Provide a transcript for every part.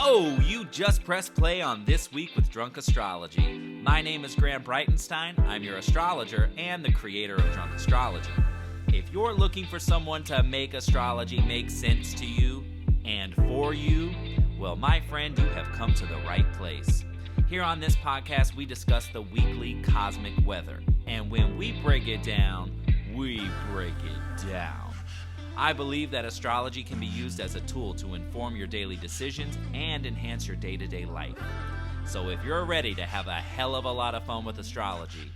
Oh, you just pressed play on This Week with Drunk Astrology. My name is Breitenstein. I'm your astrologer and the creator of Drunk Astrology. If you're looking for someone to make astrology make sense to you and for you, well, my friend, you have come to the right place. Here on this podcast, we discuss the weekly cosmic weather. And when we break it down, we break it down. I believe that astrology can be used as a tool to inform your daily decisions and enhance your day-to-day life. So if you're ready to have a hell of a lot of fun with astrology,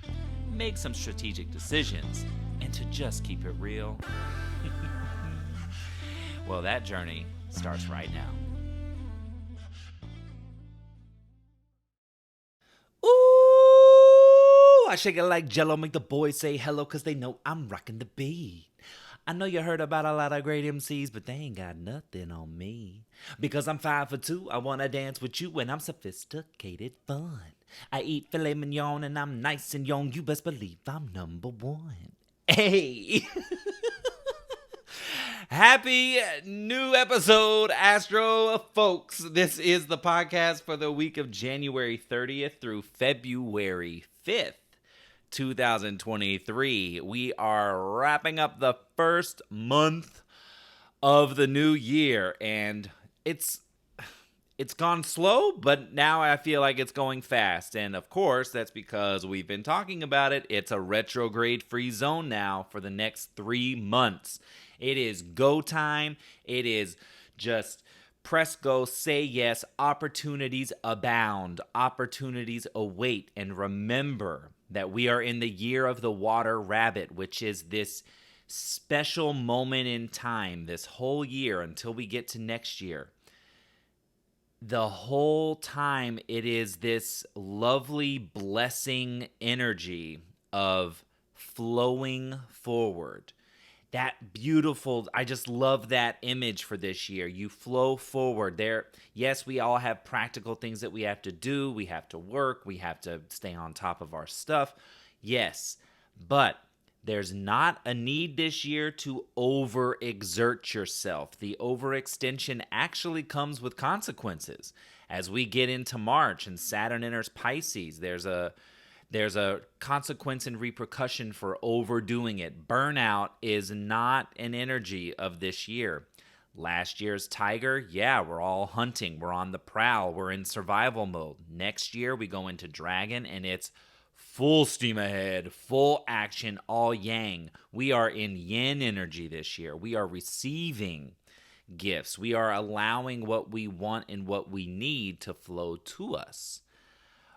make some strategic decisions, and to just keep it real, well, that journey starts right now. Ooh, I shake it like Jello, make the boys say hello, cause they know I'm rocking the beat. I know you heard about a lot of great MCs, but they ain't got nothing on me. Because I'm 5'2", I wanna dance with you, and I'm sophisticated fun. I eat filet mignon, and I'm nice and young. You best believe I'm number one. Hey! Happy new episode, Astro folks. This is the podcast for the week of January 30th through February 5th. 2023. We are wrapping up the first month of the new year, and it's gone slow, but now I feel like it's going fast. And of course, that's because we've been talking about it. It's a retrograde free zone now for the next 3 months. It is go time. It is just press go, say yes. Opportunities abound. Opportunities await. And remember that we are in the year of the water rabbit, which is this special moment in time, this whole year until we get to next year. The whole time it is this lovely blessing energy of flowing forward. That beautiful, I just love that image for this year. You flow forward. Yes, we all have practical things that we have to do. We have to work. We have to stay on top of our stuff. Yes, but there's not a need this year to overexert yourself. The overextension actually comes with consequences. As we get into March and Saturn enters Pisces, there's a consequence and repercussion for overdoing it. Burnout is not an energy of this year. Last year's tiger, yeah, we're all hunting. We're on the prowl. We're in survival mode. Next year, we go into dragon, and it's full steam ahead, full action, all yang. We are in yin energy this year. We are receiving gifts. We are allowing what we want and what we need to flow to us.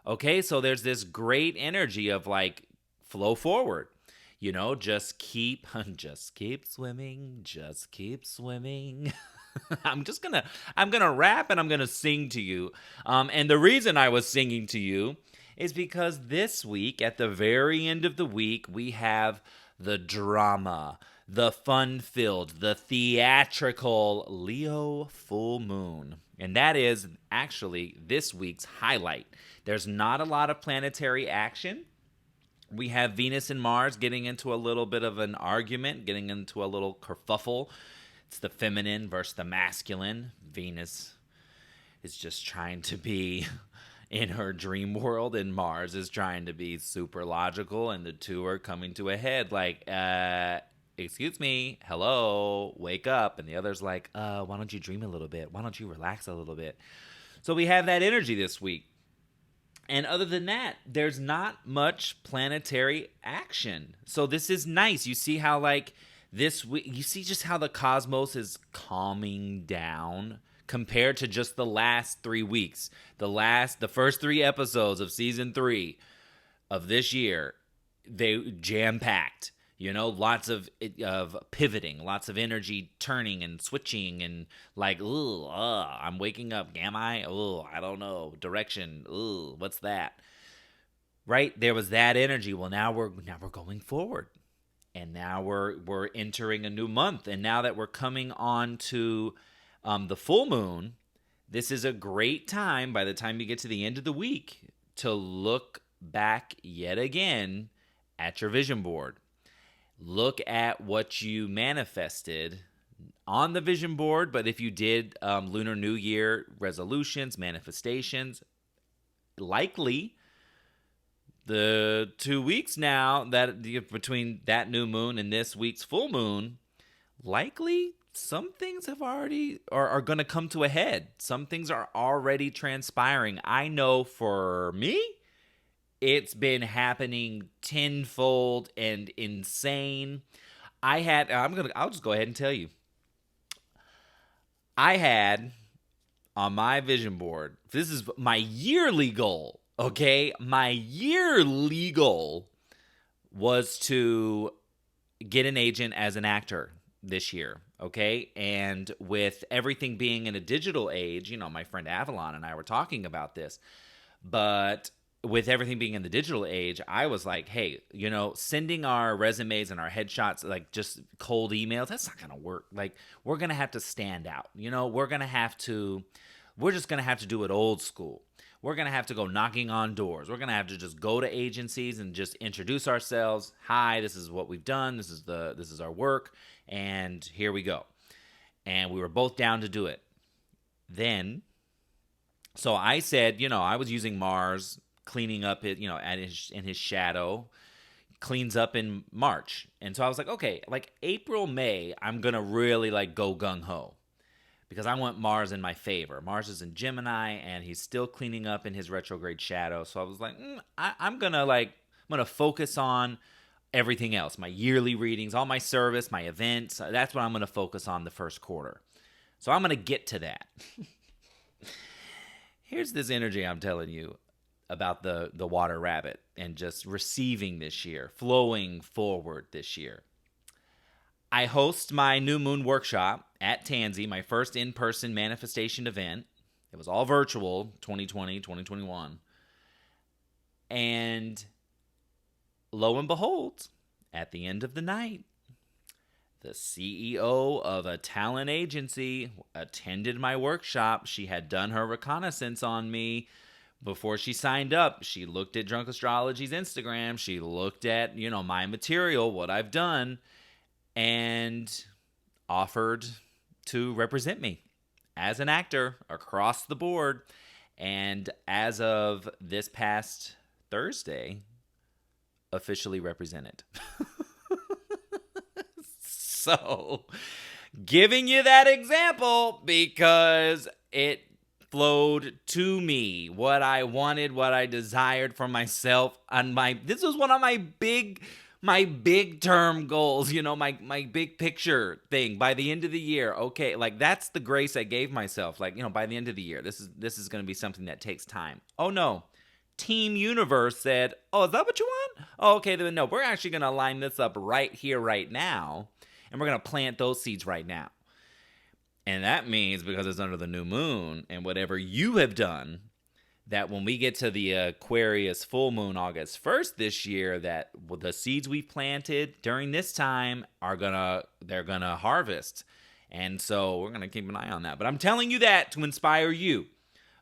Okay, so there's this great energy of like flow forward, just keep swimming, just keep swimming. I'm gonna rap and I'm gonna sing to you. And the reason I was singing to you is because this week, at the very end of the week, we have the drama, the fun-filled, the theatrical Leo full moon. And that is actually this week's highlight. There's not a lot of planetary action. We have Venus and Mars getting into a little bit of an argument, getting into a little kerfuffle. It's the feminine versus the masculine. Venus is just trying to be in her dream world, and Mars is trying to be super logical, and the two are coming to a head like, excuse me, hello, wake up. And the other's like, why don't you dream a little bit? Why don't you relax a little bit? So we have that energy this week. And other than that, there's not much planetary action. So this is nice. You see how this week, you see just how the cosmos is calming down compared to just the last 3 weeks. The first 3 episodes of season 3 of this year, they jam-packed. Lots of pivoting, lots of energy turning and switching and like, I'm waking up. Am I? I don't know. Direction. What's that? Right? There was that energy. Well, now we're going forward. And now we're entering a new month. And now that we're coming on to the full moon, this is a great time by the time you get to the end of the week to look back yet again at your vision board. Look at what you manifested on the vision board, but if you did Lunar New Year resolutions, manifestations, likely the 2 weeks now that between that new moon and this week's full moon, likely some things have already are going to come to a head. Some things are already transpiring. I know for me, it's been happening tenfold and insane. I'll just go ahead and tell you. I had on my vision board, this is my yearly goal, okay? My yearly goal was to get an agent as an actor this year, okay? And with everything being in a digital age, my friend Avalon and I were talking about this, but with everything being in the digital age, I was like, hey, sending our resumes and our headshots, like just cold emails, that's not going to work. Like, we're going to have to stand out. We're just going to have to do it old school. We're going to have to go knocking on doors. We're going to have to just go to agencies and just introduce ourselves. Hi, this is what we've done. This is our work. And here we go. And we were both down to do it. Then, so I said, I was using Mars, cleaning up it, in his shadow, cleans up in March. And so I was like, okay, like April, May, I'm going to really like go gung-ho because I want Mars in my favor. Mars is in Gemini and he's still cleaning up in his retrograde shadow. So I was like, I'm going to focus on everything else, my yearly readings, all my service, my events. That's what I'm going to focus on the first quarter. So I'm going to get to that. Here's this energy I'm telling you about the water rabbit and just receiving this year, flowing forward this year. I host my new moon workshop at Tansy, my first in-person manifestation event. It was all virtual, 2020, 2021. And lo and behold, at the end of the night, the CEO of a talent agency attended my workshop. She had done her reconnaissance on me before she signed up. She looked at Drunk Astrology's Instagram. She looked at, my material, what I've done, and offered to represent me as an actor across the board. And as of this past Thursday, officially represented. So, giving you that example because it flowed to me what I wanted, what I desired for myself. And this was one of my big term goals, my big picture thing by the end of the year. Okay, like that's the grace I gave myself. Like, by the end of the year, this is going to be something that takes time. Oh no. Team Universe said, "Oh, is that what you want? Oh, okay, then no, we're actually going to line this up right here, right now, and we're going to plant those seeds right now." And that means, because it's under the new moon, and whatever you have done, that when we get to the Aquarius full moon August 1st this year, that the seeds we've planted during this time they're gonna harvest. And so we're gonna keep an eye on that. But I'm telling you that to inspire you.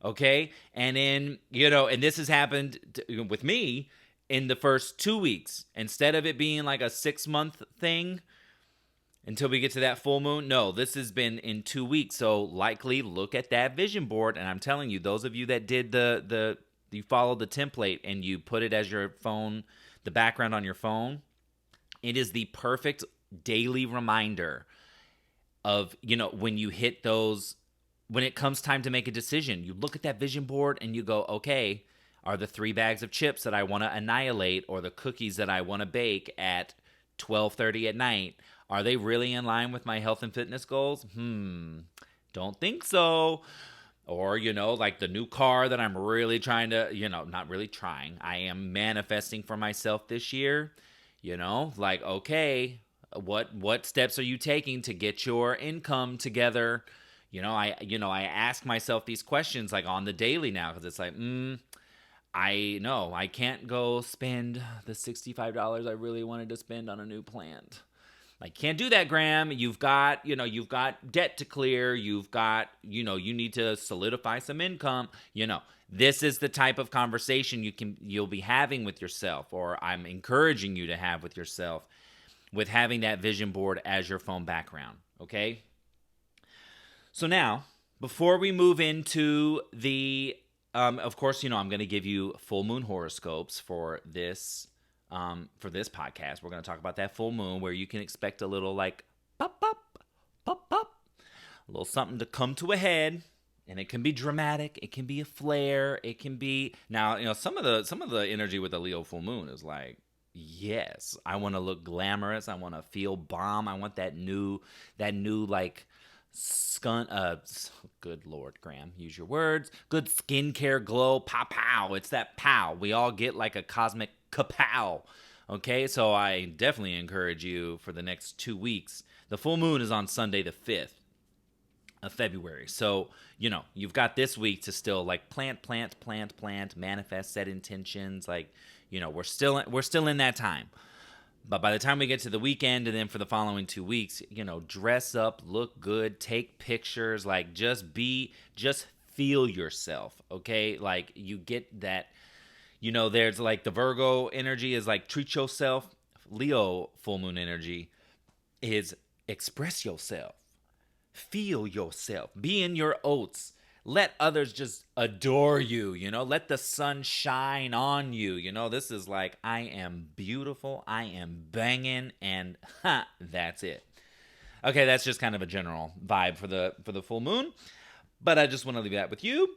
Okay, and then, and this has happened with me in the first 2 weeks. Instead of it being like a 6-month thing until we get to that full moon, no, this has been in 2 weeks. So likely look at that vision board. And I'm telling you, those of you that did you followed the template and you put it as your phone, the background on your phone, it is the perfect daily reminder of, when you hit those. When it comes time to make a decision, you look at that vision board and you go, okay, are the 3 bags of chips that I want to annihilate or the cookies that I want to bake at 12:30 at night, are they really in line with my health and fitness goals? Don't think so. Or, like the new car that I'm really trying to, not really trying, I am manifesting for myself this year. Like, okay, what steps are you taking to get your income together? I ask myself these questions like on the daily now, because it's like, I know I can't go spend the $65 I really wanted to spend on a new plant. I can't do that, Graham. You've got debt to clear. You've got, you need to solidify some income. This is the type of conversation you'll be having with yourself, or I'm encouraging you to have with yourself, with having that vision board as your phone background. Okay. So now, before we move into the, of course, I'm going to give you full moon horoscopes for this podcast. We're going to talk about that full moon where you can expect a little like pop, pop, pop, pop, a little something to come to a head. And it can be dramatic. It can be a flare. It can be now. Some of the energy with the Leo full moon is like, yes, I want to look glamorous. I want to feel bomb. I want that new like good Lord, Graham, use your words. Good skincare glow. Pow pow. It's that pow. We all get like a cosmic kapow. Okay, so I definitely encourage you for the next 2 weeks. The full moon is on Sunday the 5th. Of February. So, you've got this week to still like plant, manifest, set intentions. Like, we're still in that time. But by the time we get to the weekend and then for the following 2 weeks, dress up, look good, take pictures, like just feel yourself. Okay. Like you get that, there's like the Virgo energy is like treat yourself. Leo full moon energy is express yourself. Feel yourself. Be in your oats. Let others just adore you, Let the sun shine on you. This is like, I am beautiful, I am banging, and that's it. Okay, that's just kind of a general vibe for the full moon. But I just want to leave that with you.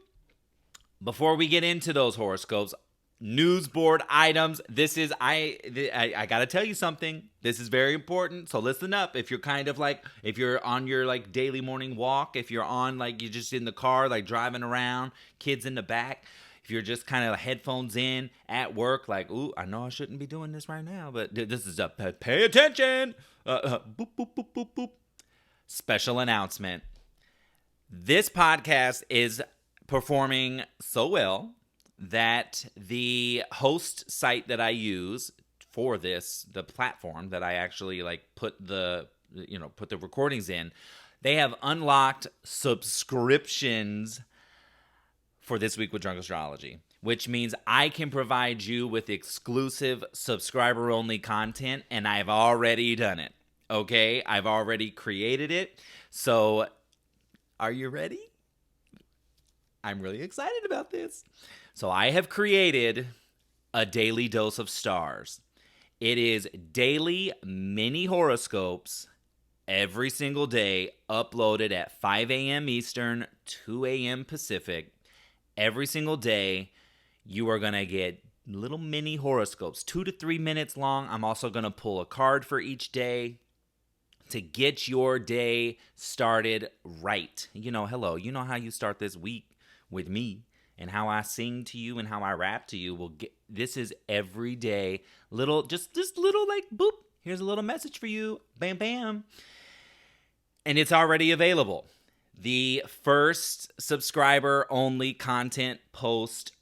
Before we get into those horoscopes, news board items. This is I gotta tell you something. This is very important. So listen up. If you're if you're on your like daily morning walk, if you're on like you're just in the car like driving around, kids in the back. If you're just kind of headphones in at work, like ooh, I know I shouldn't be doing this right now, but this is a pay attention. Boop boop boop boop boop. Special announcement. This podcast is performing so well that the host site that I use for this, the platform that I actually like put the recordings in, they have unlocked subscriptions for This Week with Drunk Astrology, which means I can provide you with exclusive subscriber-only content, and I've already done it. Okay? I've already created it. So, are you ready? I'm really excited about this. So I have created a daily dose of stars. It is daily mini horoscopes every single day, uploaded at 5 a.m. Eastern, 2 a.m. Pacific. Every single day, you are going to get little mini horoscopes, 2 to 3 minutes long. I'm also going to pull a card for each day to get your day started right. Hello, you know how you start this week with me. And how I sing to you and how I rap to you this is every day. Just little like boop. Here's a little message for you. Bam, bam. And it's already available. The first subscriber only content post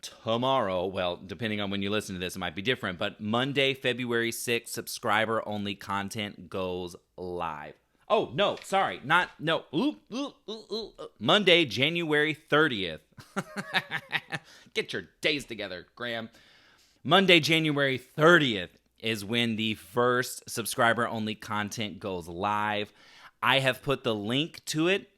tomorrow. Well, depending on when you listen to this, it might be different. But Monday, February 6th, subscriber only content goes live. Oh, no, sorry. Monday, January 30th. Get your days together, Graham. Monday, January 30th is when the first subscriber-only content goes live. I have put the link to it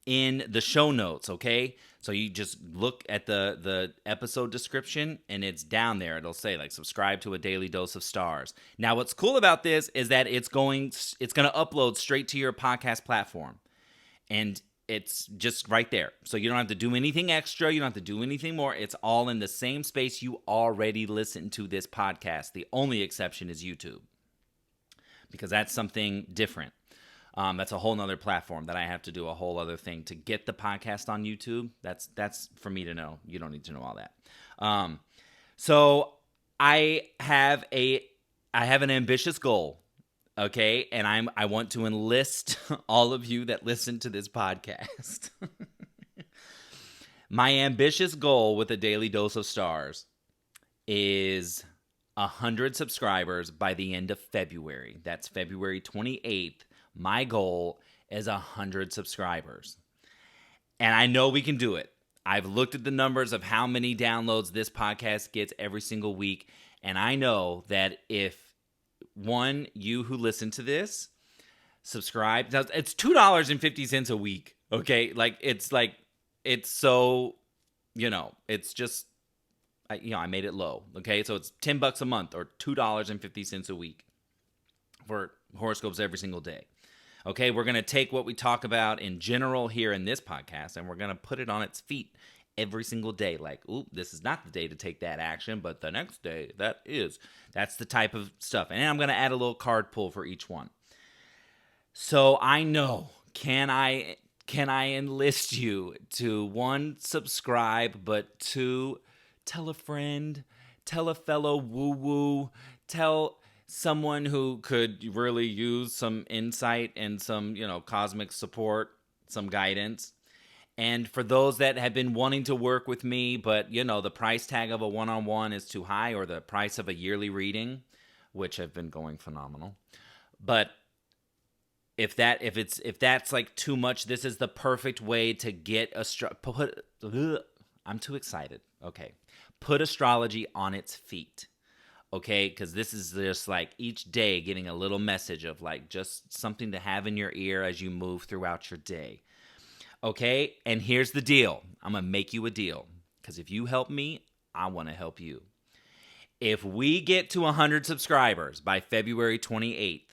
in the show notes, okay? So you just look at the episode description, and it's down there. It'll say, like, subscribe to a daily dose of stars. Now, what's cool about this is that it's going to upload straight to your podcast platform. And it's just right there. So you don't have to do anything extra. You don't have to do anything more. It's all in the same space you already listen to this podcast. The only exception is YouTube, because that's something different. That's a whole nother platform that I have to do a whole other thing to get the podcast on YouTube. That's for me to know. You don't need to know all that. So I have an ambitious goal. Okay, and I want to enlist all of you that listen to this podcast. My ambitious goal with a daily dose of stars is 100 subscribers by the end of February. That's February 28th. My goal is 100 subscribers. And I know we can do it. I've looked at the numbers of how many downloads this podcast gets every single week, and I know that if you who listen to this subscribe. Now, it's $2.50 a week. Okay, it's so, it's just, I made it low. Okay, so it's $10 a month or $2.50 a week for horoscopes every single day. Okay, we're going to take what we talk about in general here in this podcast and we're going to put it on its feet every single day. Like, ooh, this is not the day to take that action, but the next day, that is. That's the type of stuff. And I'm going to add a little card pull for each one. So I know, can I enlist you to, 1, subscribe, but 2, tell a friend, tell a fellow woo-woo, tell someone who could really use some insight and some, cosmic support, some guidance. And for those that have been wanting to work with me, but, the price tag of a one-on-one is too high, or the price of a yearly reading, which have been going phenomenal. But if that's like too much, this is the perfect way to get I'm too excited. Okay. Put astrology on its feet. Okay, because this is just like each day getting a little message of like just something to have in your ear as you move throughout your day. Okay, and here's the deal. I'm going to make you a deal, because if you help me, I want to help you. If we get to 100 subscribers by February 28th,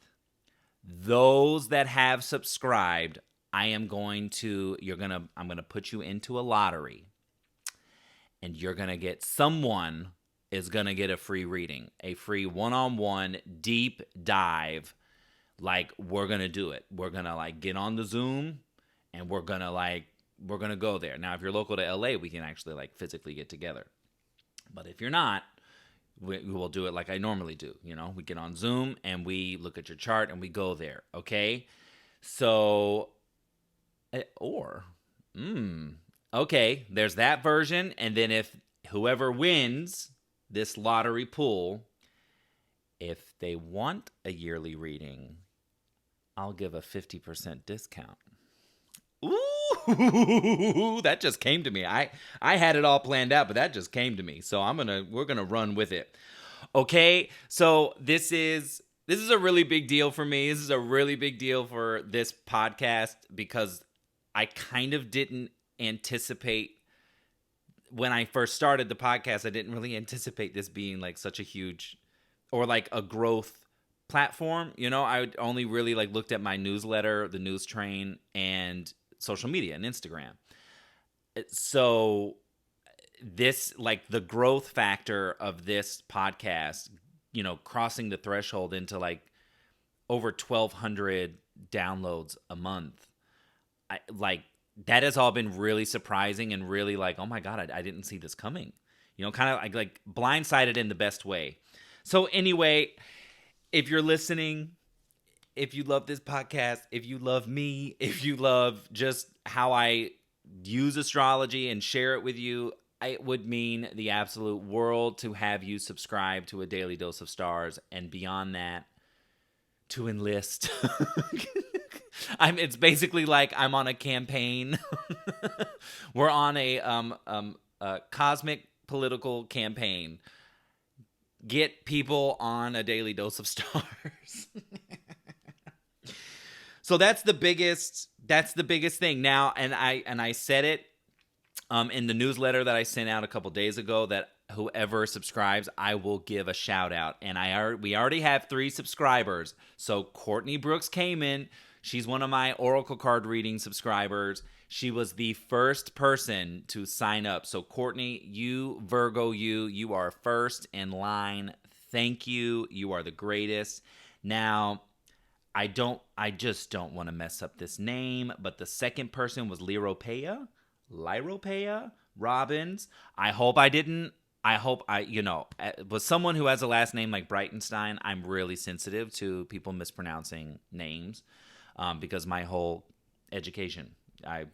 those that have subscribed, I'm going to put you into a lottery, and you're going to get someone is going to get a free reading, a free one-on-one deep dive. Like, we're going to do it. We're going to like get on the Zoom and we're going to go there. Now, if you're local to LA, we can actually like physically get together. But if you're not, we will do it like I normally do. We get on Zoom and we look at your chart and we go there. Okay. So, okay, there's that version. And then if whoever wins this lottery pool, if they want a yearly reading, I'll give a 50% discount. Ooh, that just came to me. I had it all planned out, but that just came to me. So we're gonna run with it. Okay, so this is a really big deal for me. This is a really big deal for this podcast, because I kind of didn't anticipate, when I first started the podcast, I didn't really anticipate this being like such a huge, or like a growth platform. I only really like looked at my newsletter, the news train, and social media and Instagram. So this, like, the growth factor of this podcast, crossing the threshold into like over 1,200 downloads a month, that has all been really surprising and really like, oh my God, I didn't see this coming. Kind of like blindsided in the best way. So anyway, if you're listening, if you love this podcast, if you love me, if you love just how I use astrology and share it with you, it would mean the absolute world to have you subscribe to A Daily Dose of Stars, and beyond that, to enlist. It's basically like I'm on a campaign. We're on a cosmic political campaign. Get people on A Daily Dose of Stars. So that's the biggest thing now. And I said it in the newsletter that I sent out a couple days ago, that whoever subscribes, I will give a shout out. And we already have 3 subscribers. So Courtney Brooks came in. She's one of my Oracle card reading subscribers. She was the first person to sign up. So Courtney, Virgo, you are first in line. Thank you. You are the greatest. Now, I just don't want to mess up this name, but the second person was Lyropea Robbins. Was someone who has a last name like Breitenstein. I'm really sensitive to people mispronouncing names, because my whole education,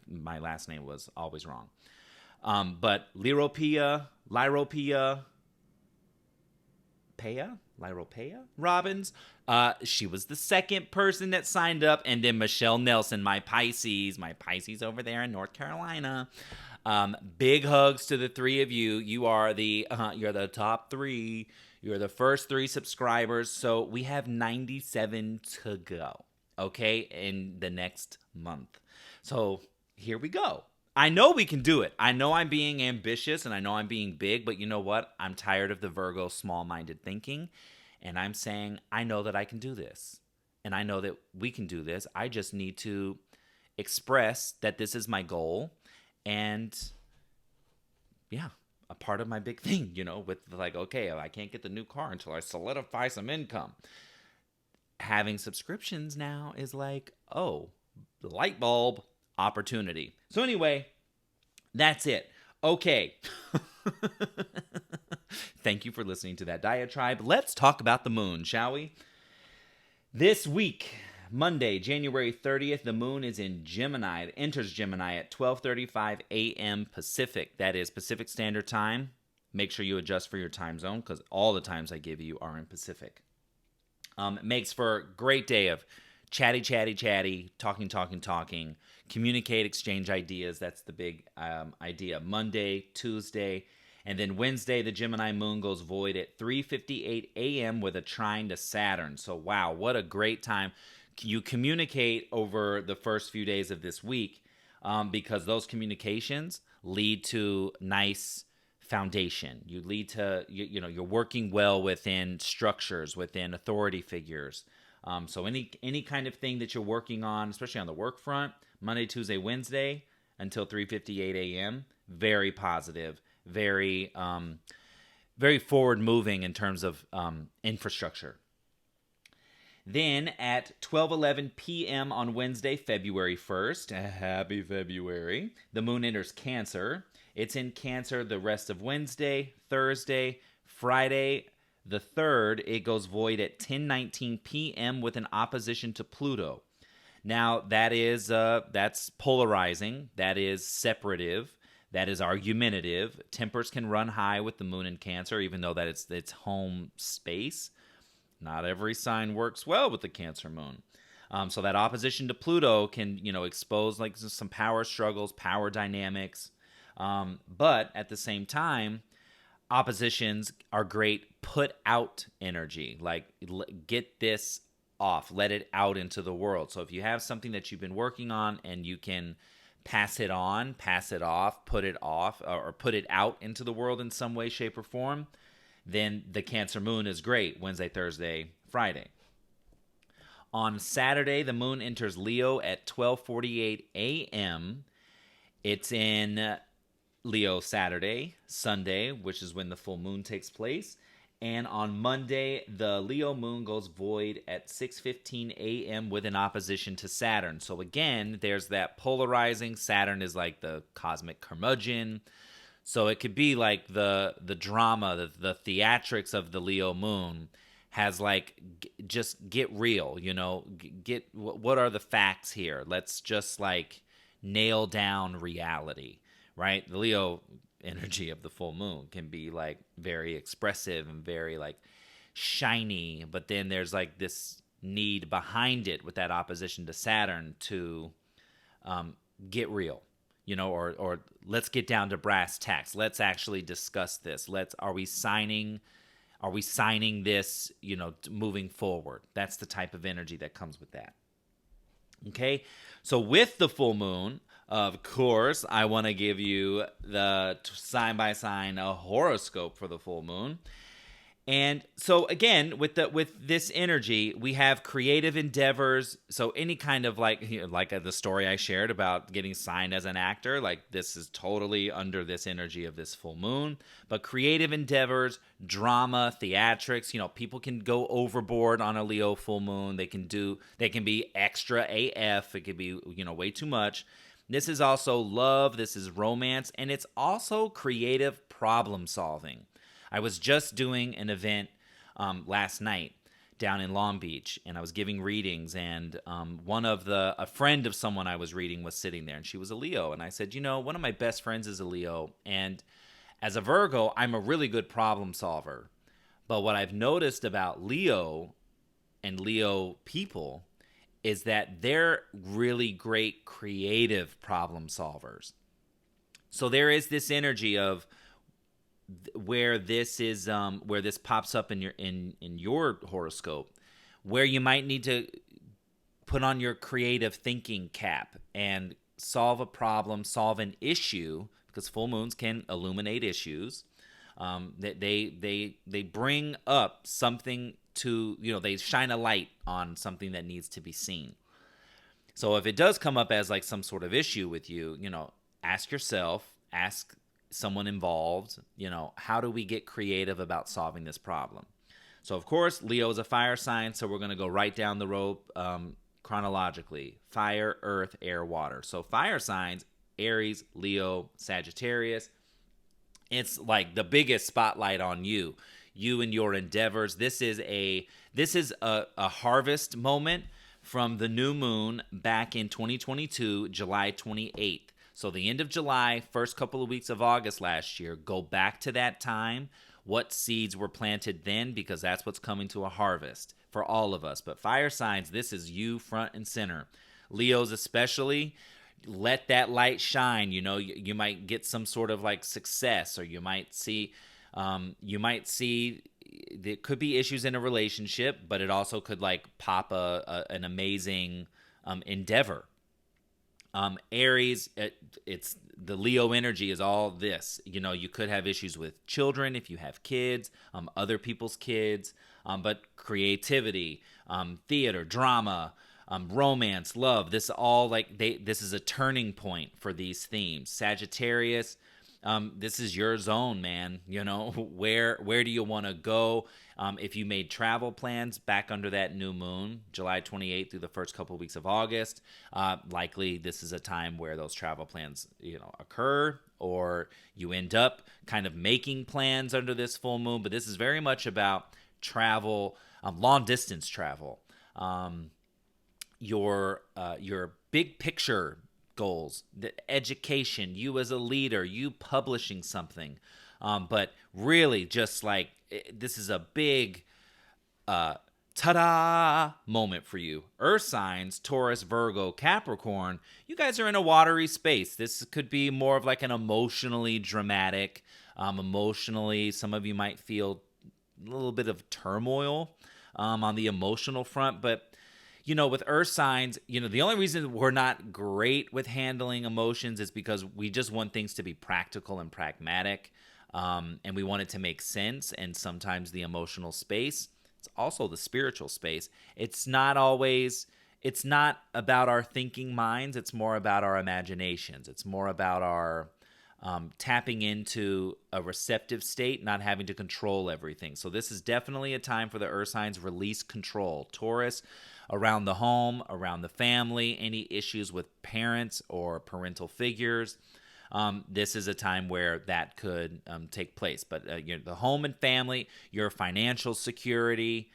my last name was always wrong. But Lyropea Robbins, she was the second person that signed up. And then Michelle Nelson, my Pisces over there in North Carolina. Big hugs to the 3 of you. You're the top 3. You're the first 3 subscribers. So we have 97 to go. okay, in the next month. So here we go. I know we can do it. I know I'm being ambitious and I know I'm being big, but you know what? I'm tired of the Virgo small-minded thinking, and I'm saying I know that I can do this. And I know that we can do this. I just need to express that this is my goal, and yeah, a part of my big thing, with like, okay, I can't get the new car until I solidify some income. Having subscriptions now is like, oh, the light bulb opportunity. So anyway, that's it. Okay. Thank you for listening to that diatribe. Let's talk about the moon, shall we? This week, Monday, January 30th, the moon is in Gemini. It enters Gemini at 12:35 a.m. Pacific. That is Pacific Standard Time. Make sure you adjust for your time zone because all the times I give you are in Pacific. It makes for a great day of chatty, talking, communicate, exchange ideas. That's the big idea. Monday, Tuesday, and then Wednesday, the Gemini moon goes void at 3:58 a.m. with a trine to Saturn. So, wow, what a great time. You communicate over the first few days of this week because those communications lead to nice foundation. You lead to, you're working well within structures, within authority figures. So any kind of thing that you're working on, especially on the work front, Monday, Tuesday, Wednesday until 3:58 a.m., very positive, very forward moving in terms of infrastructure. Then at 12:11 p.m. on Wednesday, February 1st, happy February, the moon enters Cancer. It's in Cancer the rest of Wednesday, Thursday, Friday, the 3rd. It goes void at 10:19 p.m. with an opposition to Pluto. Now, that's polarizing. That is separative. That is argumentative. Tempers can run high with the moon in Cancer, even though that it's home space. Not every sign works well with the Cancer moon. So that opposition to Pluto can, expose like some power struggles, power dynamics. But at the same time, oppositions are great put out energy. Like, get this off, let it out into the world. So if you have something that you've been working on and you can pass it on, pass it off, put it off, or put it out into the world in some way, shape, or form, then the Cancer moon is great Wednesday, Thursday, Friday. On Saturday, the moon enters Leo at 12:48 a.m. It's in Leo Saturday, Sunday, which is when the full moon takes place. And on Monday, the Leo moon goes void at 6:15 a.m. with an opposition to Saturn. So again, there's that polarizing. Saturn is like the cosmic curmudgeon. So it could be like the drama, the theatrics of the Leo moon has like, just get real, get what are the facts here? Let's just like nail down reality, right? The Leo energy of the full moon can be like very expressive and very like shiny, but then there's like this need behind it with that opposition to Saturn to get real, or let's get down to brass tacks. Let's actually discuss this. Are we signing this, moving forward? That's the type of energy that comes with that. Okay, so with the full moon, of course, I want to give you the sign by sign horoscope for the full moon. And so again, with this energy, we have creative endeavors. So any kind of like the story I shared about getting signed as an actor, like this is totally under this energy of this full moon. But creative endeavors, drama, theatrics, people can go overboard on a Leo full moon. They can be extra AF. It could be, way too much. This is also love. This is romance. And it's also creative problem solving. I was just doing an event last night down in Long Beach, and I was giving readings, and a friend of someone I was reading was sitting there, and she was a Leo, and I said, one of my best friends is a Leo, and as a Virgo, I'm a really good problem solver, but what I've noticed about Leo and Leo people is that they're really great creative problem solvers. So there is this energy of where this pops up in your horoscope, where you might need to put on your creative thinking cap and solve a problem, solve an issue, because full moons can illuminate issues. They bring up something to, they shine a light on something that needs to be seen. So if it does come up as like some sort of issue with you, ask yourself, ask someone involved, how do we get creative about solving this problem? So of course, Leo is a fire sign, so we're going to go right down the road chronologically. Fire, earth, air, water. So fire signs, Aries, Leo, Sagittarius. It's like the biggest spotlight on you and your endeavors. This is a harvest moment from the new moon back in 2022, July 28th. So the end of July, first couple of weeks of August last year, go back to that time. What seeds were planted then, because that's what's coming to a harvest for all of us. But fire signs, this is you front and center. Leos especially, let that light shine. You might get some sort of like success, or you might see there could be issues in a relationship, but it also could like pop an amazing endeavor. Aries, it's the Leo energy is all this. You could have issues with children if you have kids, other people's kids, but creativity, theater, drama, romance, love. This all this is a turning point for these themes. Sagittarius, this is your zone, man. Where do you want to go? If you made travel plans back under that new moon, July 28th through the first couple of weeks of August, likely this is a time where those travel plans, occur, or you end up kind of making plans under this full moon. But this is very much about travel, long distance travel, your big picture goals, the education, you as a leader, you publishing something. But really just like this is a big ta-da moment for you. Earth signs, Taurus, Virgo, Capricorn, you guys are in a watery space. This could be more of like an emotionally dramatic, emotionally, some of you might feel a little bit of turmoil on the emotional front. But with earth signs, the only reason we're not great with handling emotions is because we just want things to be practical and pragmatic. And we want it to make sense. And sometimes the emotional space, it's also the spiritual space. It's not about our thinking minds. It's more about our imaginations. It's more about our tapping into a receptive state, not having to control everything. So this is definitely a time for the earth signs, release control. Taurus, around the home, around the family, any issues with parents or parental figures. This is a time where that could take place. But the home and family, your financial security.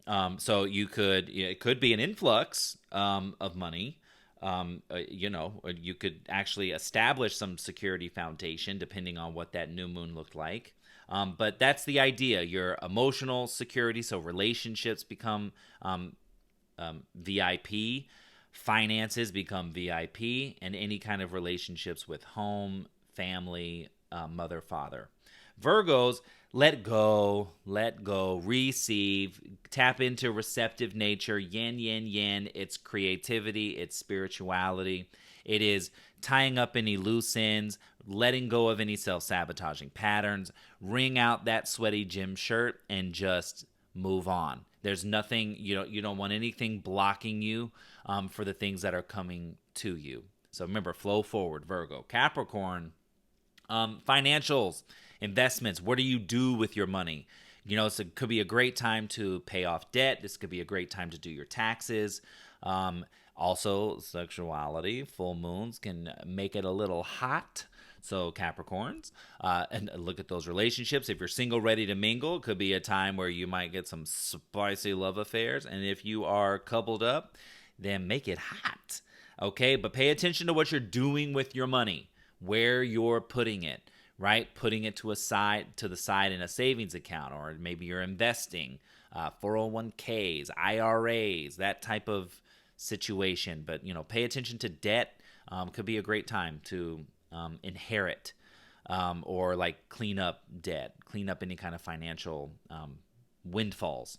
So it could be an influx of money. You could actually establish some security foundation depending on what that new moon looked like. But that's the idea. Your emotional security, so relationships become VIP. Finances become VIP, and any kind of relationships with home, family, mother, father. Virgos, let go, receive, tap into receptive nature, yin, yin, yin. It's creativity, it's spirituality. It is tying up any loose ends, letting go of any self-sabotaging patterns, wring out that sweaty gym shirt, and just move on. There's nothing, you don't want anything blocking you for the things that are coming to you. So remember, flow forward, Virgo. Capricorn, financials, investments. What do you do with your money? It could be a great time to pay off debt. This could be a great time to do your taxes. Also, sexuality, full moons can make it a little hot. So Capricorns, and look at those relationships. If you're single, ready to mingle, it could be a time where you might get some spicy love affairs. And if you are coupled up, then make it hot. Okay, but pay attention to what you're doing with your money, where you're putting it, right? Putting it to the side in a savings account, or maybe you're investing, 401ks, IRAs, that type of situation. But pay attention to debt. Could be a great time to inherit or like clean up debt, clean up any kind of financial windfalls.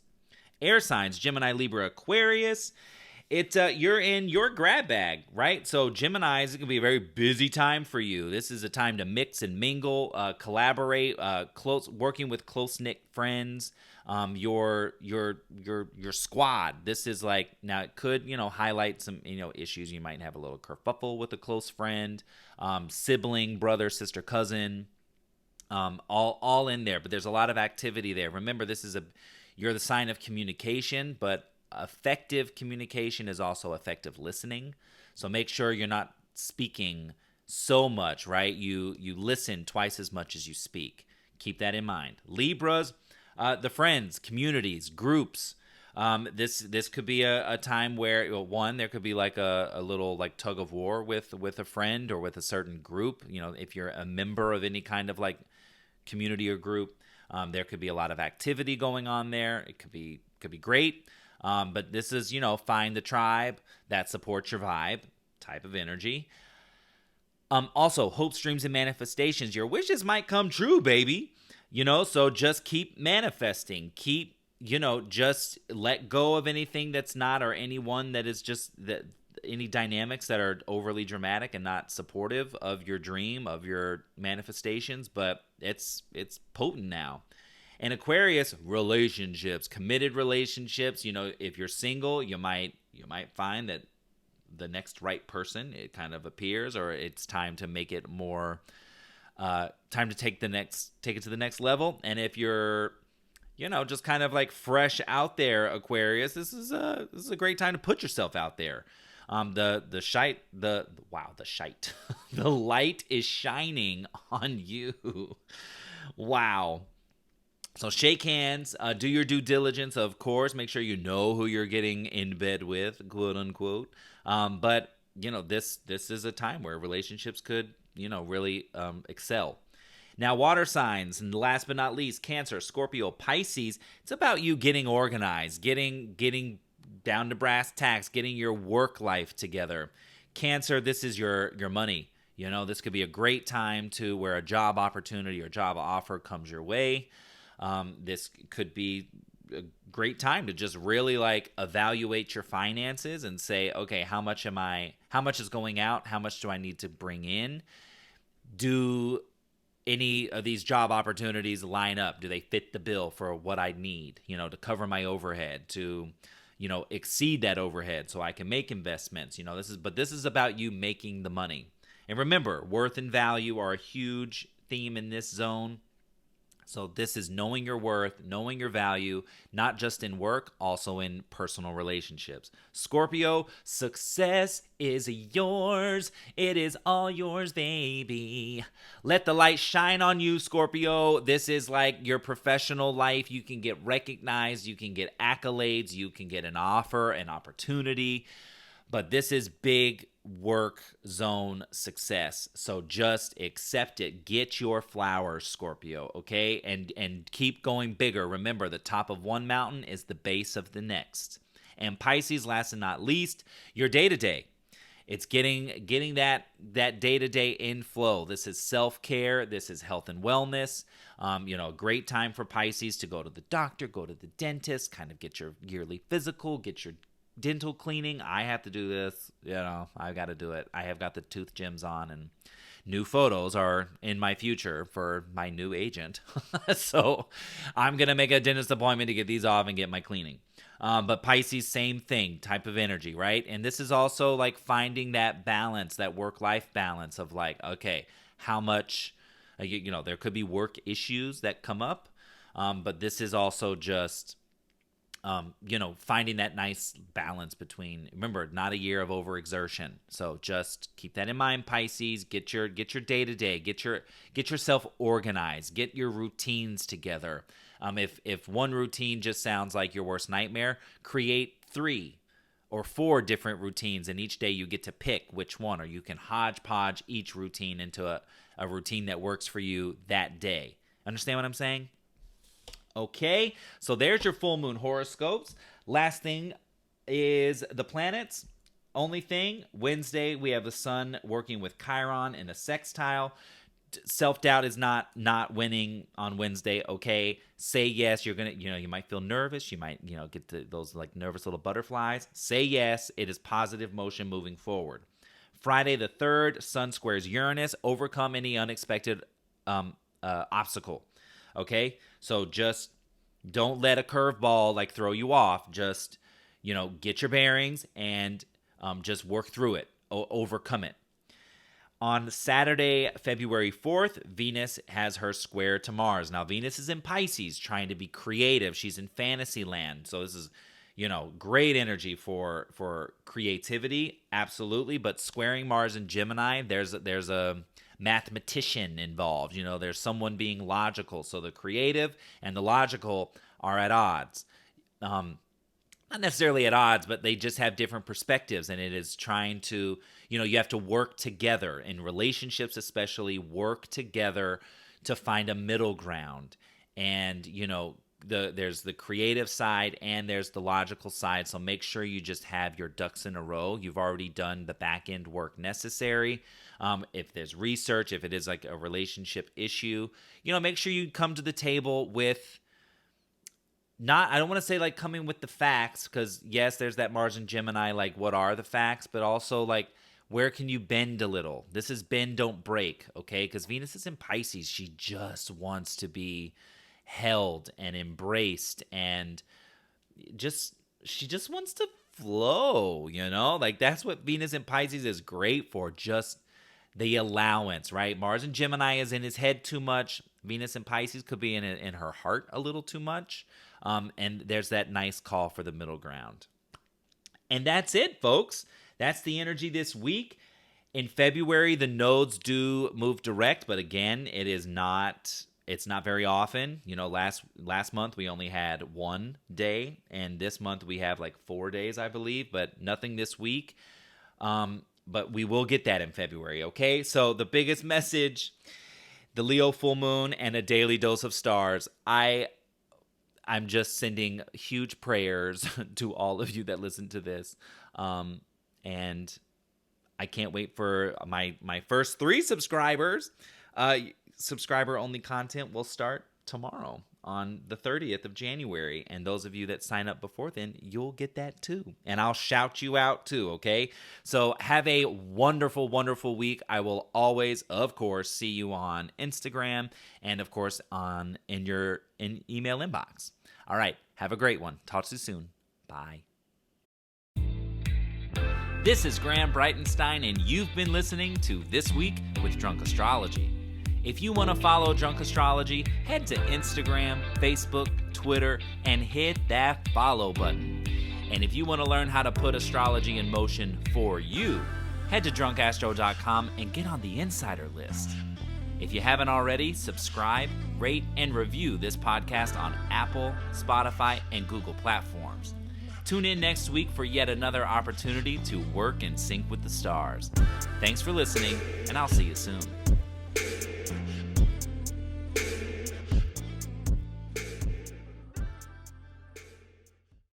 Air signs, Gemini, Libra, Aquarius. You're in your grab bag, right? So Gemini's, it can be a very busy time for you. This is a time to mix and mingle, collaborate, working with close knit friends. Your squad. This is like, now it could highlight some issues. You might have a little kerfuffle with a close friend, sibling, brother, sister, cousin. All in there, but there's a lot of activity there. Remember, you're the sign of communication, but effective communication is also effective listening. So make sure you're not speaking so much, right? You listen twice as much as you speak. Keep that in mind. Libras, the friends, communities, groups. This could be a time where there could be like a little like tug of war with a friend or with a certain group. If you're a member of any kind of like community or group, there could be a lot of activity going on there. It could be great. But this is, find the tribe that supports your vibe type of energy. Also, hopes, dreams, and manifestations. Your wishes might come true, baby. So just keep manifesting. Keep, just let go of anything that's not, or anyone that is just any dynamics that are overly dramatic and not supportive of your dream, of your manifestations. But it's potent now. And Aquarius, relationships, committed relationships. If you're single, you might find that the next right person, it kind of appears, or it's time to make it more, time to take it to the next level. And if you're, just kind of like fresh out there, Aquarius, this is a great time to put yourself out there. The light is shining on you. Wow. So shake hands, do your due diligence, of course. Make sure you know who you're getting in bed with, quote unquote. But this is a time where relationships could really excel. Now, water signs, and last but not least, Cancer, Scorpio, Pisces. It's about you getting organized, getting down to brass tacks, getting your work life together. Cancer, this is your money. This could be a great time to where a job opportunity or job offer comes your way. This could be a great time to just really like evaluate your finances and say, okay, how much is going out? How much do I need to bring in? Do any of these job opportunities line up? Do they fit the bill for what I need, to cover my overhead, to, exceed that overhead so I can make investments? This is about you making the money. And remember, worth and value are a huge theme in this zone. So this is knowing your worth, knowing your value, not just in work, also in personal relationships. Scorpio, success is yours. It is all yours, baby. Let the light shine on you, Scorpio. This is like your professional life. You can get recognized. You can get accolades. You can get an offer, an opportunity. But this is big work zone success. So just accept it. Get your flowers, Scorpio, okay? And keep going bigger. Remember, the top of one mountain is the base of the next. And Pisces, last and not least, your day-to-day. It's getting that day-to-day inflow. This is self-care. This is health and wellness. A great time for Pisces to go to the doctor, go to the dentist, kind of get your yearly physical, get your dental cleaning. I have to do this. I've got to do it. I have got the tooth gems on, and new photos are in my future for my new agent. So I'm going to make a dentist appointment to get these off and get my cleaning. But Pisces, same thing, type of energy, right? And this is also like finding that balance, that work-life balance of like, okay, how much, there could be work issues that come up. But this is also just, finding that nice balance between, remember, not a year of overexertion. So just keep that in mind, Pisces. Get your day-to-day, get yourself organized, get your routines together. If one routine just sounds like your worst nightmare, create 3 or 4 different routines, and each day you get to pick which one, or you can hodgepodge each routine into a routine that works for you that day. Understand what I'm saying? Okay, so there's your full moon horoscopes. Last thing is the planets. Only thing, Wednesday we have the sun working with Chiron in a sextile. Self-doubt is not winning on Wednesday. Okay, say yes. You're gonna, you might feel nervous. You might, get those like nervous little butterflies. Say yes. It is positive motion moving forward. Friday the 3rd, Sun squares Uranus. Overcome any unexpected obstacle. Okay, so just don't let a curveball like throw you off. Just get your bearings and just work through it. Overcome it. On Saturday, February 4th, Venus has her square to Mars. Now, Venus is in Pisces, trying to be creative. She's in fantasy land. So this is, great energy for creativity, absolutely. But squaring Mars and Gemini, there's a mathematician involved. There's someone being logical. So the creative and the logical are at odds. Not necessarily at odds, but they just have different perspectives, and it is trying to, you have to work together in relationships, especially work together to find a middle ground. And, there's the creative side and there's the logical side. So make sure you just have your ducks in a row. You've already done the back end work necessary. If there's research, if it is like a relationship issue, make sure you come to the table with, I don't want to say like coming with the facts, because yes, there's that Mars and Gemini, like what are the facts, but also like where can you bend a little? This is bend, don't break, okay? Because Venus is in Pisces. She just wants to be held and embraced, and she just wants to flow, like that's what Venus in Pisces is great for, just the allowance, right? Mars and Gemini is in his head too much. Venus in Pisces could be in her heart a little too much. And there's that nice call for the middle ground. And that's it, folks. That's the energy this week. In February, the nodes do move direct, but again, it's not very often. Last month we only had 1 day, and this month we have like 4 days, I believe, but nothing this week. But we will get that in February, okay? So the biggest message, the Leo full moon and a daily dose of stars. I'm just sending huge prayers to all of you that listen to this. And I can't wait for my first 3 subscribers. Subscriber-only content will start tomorrow on the 30th of January. And those of you that sign up before then, you'll get that too. And I'll shout you out too, okay? So have a wonderful, wonderful week. I will always, of course, see you on Instagram and, of course, in your email inbox. All right, have a great one. Talk to you soon. Bye. This is Graham Breitenstein, and you've been listening to This Week with Drunk Astrology. If you want to follow Drunk Astrology, head to Instagram, Facebook, Twitter, and hit that follow button. And if you want to learn how to put astrology in motion for you, head to drunkastro.com and get on the insider list. If you haven't already, subscribe, rate, and review this podcast on Apple, Spotify, and Google platforms. Tune in next week for yet another opportunity to work in sync with the stars. Thanks for listening, and I'll see you soon.